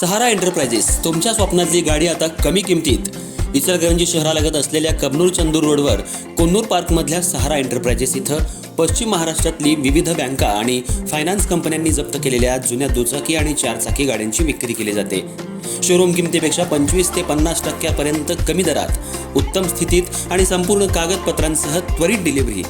सहारा enterprises तुमच्या स्वप्नातली गाडी आता कमी किमतीत. इचलकरंजी शहरालगत असलेल्या कबनूर चंदूर रोडवर कोन्नूर पार्कमधल्या सहारा एंटरप्राइजेस इथं पश्चिम महाराष्ट्रातली विविध बँका आणि फायनान्स कंपन्यांनी जप्त केलेल्या जुन्या दुचाकी आणि चारचाकी गाड्यांची विक्री केली जाते. शोरूम किमतीपेक्षा 25 ते 50% कमी दरात, उत्तम स्थितीत आणि संपूर्ण कागदपत्रांसह त्वरित डिलिव्हरी.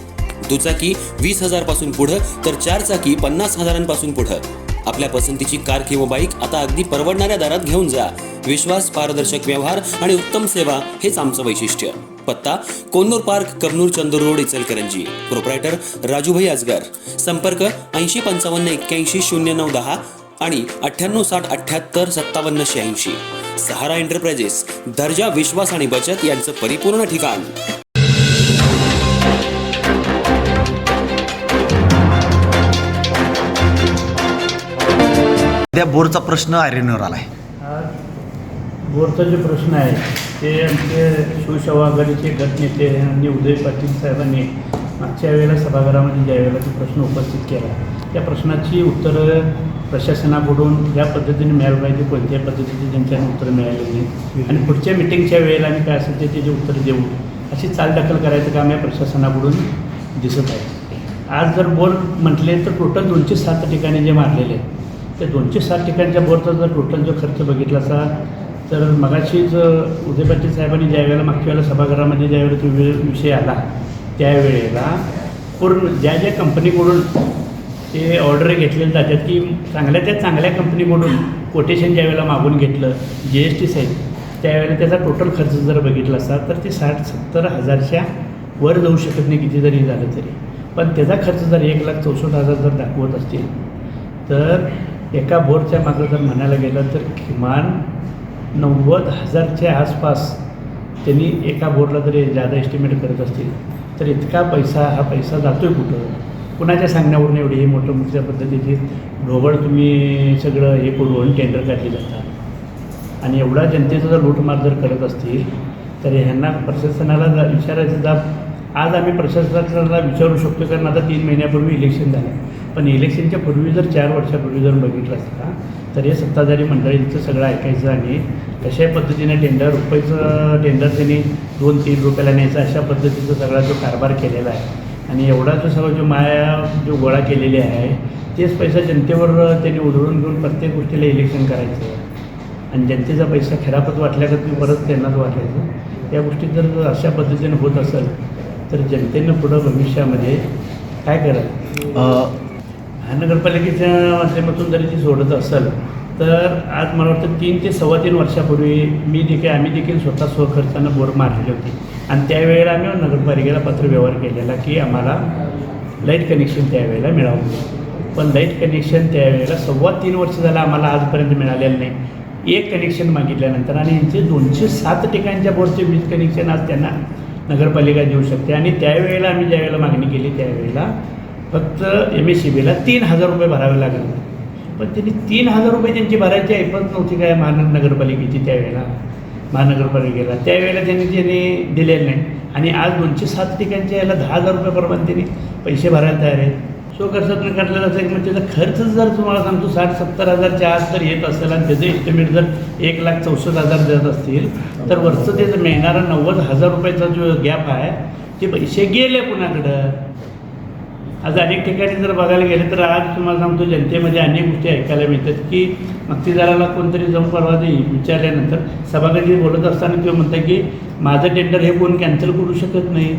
दुचाकी 20,000 पासून पुढं तर चारचाकी 50,000 पुढं. आपल्या पसंतीची कार किंवा बाईक आता अगदी परवडणाऱ्या दरात घेऊन जा. विश्वास, पारदर्शक व्यवहार आणि उत्तम सेवा हेच आमचं वैशिष्ट्य. पत्ता Konnur park, Kabnur Chandur road, Ichalkaranji. Proprietor Rajubhai Ajgar. संपर्क 8055810910 आणि 9860785786. सहारा एंटरप्राइजेस, दर्जा, विश्वास आणि बचत यांचं परिपूर्ण ठिकाण. त्या बोरचा प्रश्न आयर्नवर आला आहे. बोरचा जो प्रश्न आहे ते आमचे शिवसेना आघाडीचे गटनेते आणि उदय पाटील साहेबांनी मागच्या वेळेला सभागृहामध्ये ज्या वेळेला तो प्रश्न उपस्थित केला, त्या प्रश्नाची उत्तरं प्रशासनाकडून या पद्धतीने मिळायला पाहिजे, कोणत्या पद्धतीची ज्यांच्यानं उत्तरं मिळालेली नाही आणि पुढच्या मिटिंगच्या वेळेला आम्ही काय असेल त्याचे उत्तरं देऊ अशी चालढकल करायचं काम या प्रशासनाकडून दिसत आहे. आज जर बोर म्हटले तर टोटल 207 ठिकाणी जे मारलेले आहेत, त्या 207 ठिकाणच्या बोरचा जर टोटल जो खर्च बघितला असा तर मगाशीच उदय पाटील साहेबांनी ज्या वेळेला मागच्या वेळेला सभागृहामध्ये ज्या वेळेला तो विषय आला त्यावेळेला पूर्ण ज्या ज्या कंपनीकडून ते ऑर्डर घेतलेले जातात की चांगल्या कंपनीकडून कोटेशन ज्या वेळेला मागून घेतलं GST सहित, त्यावेळेला त्याचा टोटल खर्च जर बघितला असता तर ते 60-70 हजारच्या वर जाऊ शकत नाही किती जरी झालं तरी. पण त्याचा खर्च जर 1,64,000 जर दाखवत असतील तर एका बोरच्या मागं जर म्हणायला गेलं तर किमान 90,000च्या आसपास त्यांनी एका बोरला जरी जादा एस्टिमेट करत असतील तर इतका हा पैसा जातो आहे कुठं? कुणाच्या सांगण्यावरून एवढी ही मोठ्या पद्धतीची ढोबळ तुम्ही सगळं हे करून टेंडर काढले जातात आणि एवढा जनतेचा जर लूटमार जर करत असतील तर ह्यांना प्रशासनाला विचारायचं जाब आज आम्ही प्रशासनाला विचारू शकतो. कारण आता 3 महिन्यापूर्वी इलेक्शन झालं, पण इलेक्शनच्या पूर्वी जर 4 वर्षापूर्वी जर बघितलं असता तर हे सत्ताधारी मंडळींचं सगळं ऐकायचं आणि कशा पद्धतीने रुपयाचं टेंडर त्यांनी 2-3 रुपयाला न्यायचं अशा पद्धतीचा सगळा जो कारभार केलेला आहे आणि एवढा जो सगळं जो गोळा केलेली आहे तेच पैसा जनतेवर त्यांनी उधळून घेऊन प्रत्येक गोष्टीला इलेक्शन करायचं आणि जनतेचा पैसा खराबच वाटल्या का तुम्ही परत त्यांनाच वाटायचं. या गोष्टी जर अशा पद्धतीने होत असेल तर जनतेनं पुढं भविष्यामध्ये काय करायचं? महानगरपालिकेच्या माध्यमातून जरी ती सोडत असेल तर आज मला वाटतं 3 ते 3.25 वर्षापूर्वी आम्ही देखील स्वतः स्वखर्चानं बोर मारलेली होती आणि त्यावेळेला आम्ही नगरपालिकेला पत्रव्यवहार केलेला की आम्हाला लाईट कनेक्शन त्यावेळेला मिळावं. पण लाईट कनेक्शन त्यावेळेला 3.25 वर्ष झालं आम्हाला आजपर्यंत मिळालेलं नाही. एक कनेक्शन मागितल्यानंतर आणि यांचे 207 ठिकाणच्या बोरचे वीज कनेक्शन आज त्यांना नगरपालिका देऊ शकते आणि त्यावेळेला आम्ही ज्यावेळेला मागणी केली त्यावेळेला फक्त MSEBीला 3,000 रुपये भरावे लागले. पण त्यांनी 3,000 रुपये त्यांची भरायची ऐपत नव्हती काय महानगरपालिकेची महानगरपालिकेला त्यावेळेला त्यांनी दिलेलं नाही आणि आज 207 ठिकाणच्या याला 10,000 रुपयाप्रमाणे त्यांनी पैसे भरायला तयार आहेत. स्वखर्चातून काढलं जातं की मग त्याचा खर्च जर तुम्हाला सांगतो 60-70 हजारच्या आत जर येत असेल आणि त्याचं एस्टिमेट जर 1,64,000 देत असतील तर वरचं त्याचं मिळणारा 90,000 रुपयाचा जो गॅप आहे ते पैसे गेले कुणाकडं. आज अनेक ठिकाणी जर बघायला गेले तर आज तुम्हाला सांगतो जनतेमध्ये अनेक गोष्टी ऐकायला मिळतात की मक्तीदाराला कोणतरी जाऊन परवा विचारल्यानंतर सभागृही बोलत असताना किंवा म्हणतात की माझं टेंडर हे कोण कॅन्सल करू शकत नाही.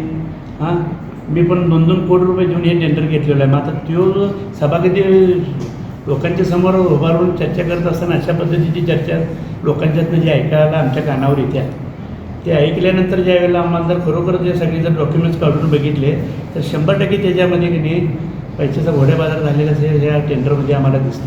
मी पण 2-2 कोटी रुपये देऊन हे टेंडर घेतलेलं आहे. मग आता तो सभागृही लोकांच्या समोर उभारून चर्चा करत असताना अशा पद्धतीची चर्चा लोकांच्यातनं जे ऐकायला आमच्या कानावर येते ते ऐकल्यानंतर ज्या वेळेला आम्हाला जर खरोखर जे सगळे जर डॉक्युमेंट्स काढून बघितले तर 100% त्याच्यामध्ये की नाही पैशाचा घोडेबाजार झालेला ह्या टेंडरमध्ये आम्हाला दिसतं.